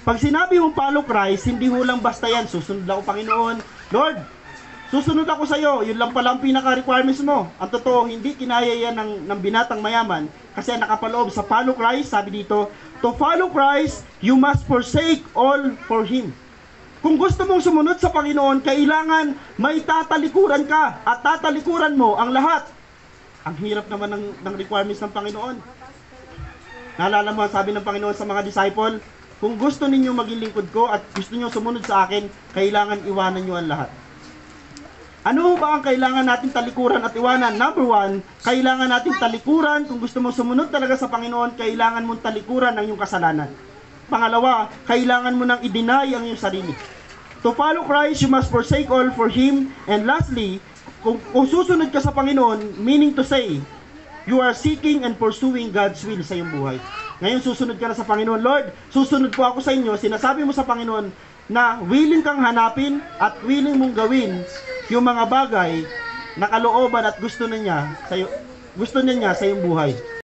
Pag sinabi mong follow Christ, hindi ho lang basta yan, susunod ako Panginoon. Lord, susunod ako sa iyo. Yun lang pala ang pinaka-requirements mo. Ang totoo, hindi kinaya yan ng binatang mayaman kasi nakapaloob sa follow Christ. Sabi dito, to follow Christ, you must forsake all for Him. Kung gusto mong sumunod sa Panginoon, kailangan may tatalikuran ka at tatalikuran mo ang lahat. Ang hirap naman ng requirements ng Panginoon. Naalala mo, sabi ng Panginoon sa mga disciple, kung gusto ninyo maging lingkod ko at gusto niyo sumunod sa akin, kailangan iwanan niyo ang lahat. Ano ba ang kailangan natin talikuran at iwanan? Number one, kailangan natin talikuran. Kung gusto mo sumunod talaga sa Panginoon, kailangan mong talikuran ang iyong kasalanan. Pangalawa, kailangan mo nang i-deny ang iyong sarili. To follow Christ, you must forsake all for Him. And lastly, kung susunod ka sa Panginoon, meaning to say, you are seeking and pursuing God's will sa iyong buhay. Ngayon, susunod ka na sa Panginoon. Lord, susunod po ako sa inyo. Sinasabi mo sa Panginoon na willing kang hanapin at willing mong gawin yung mga bagay na kalooban at gusto niya sa iyong buhay.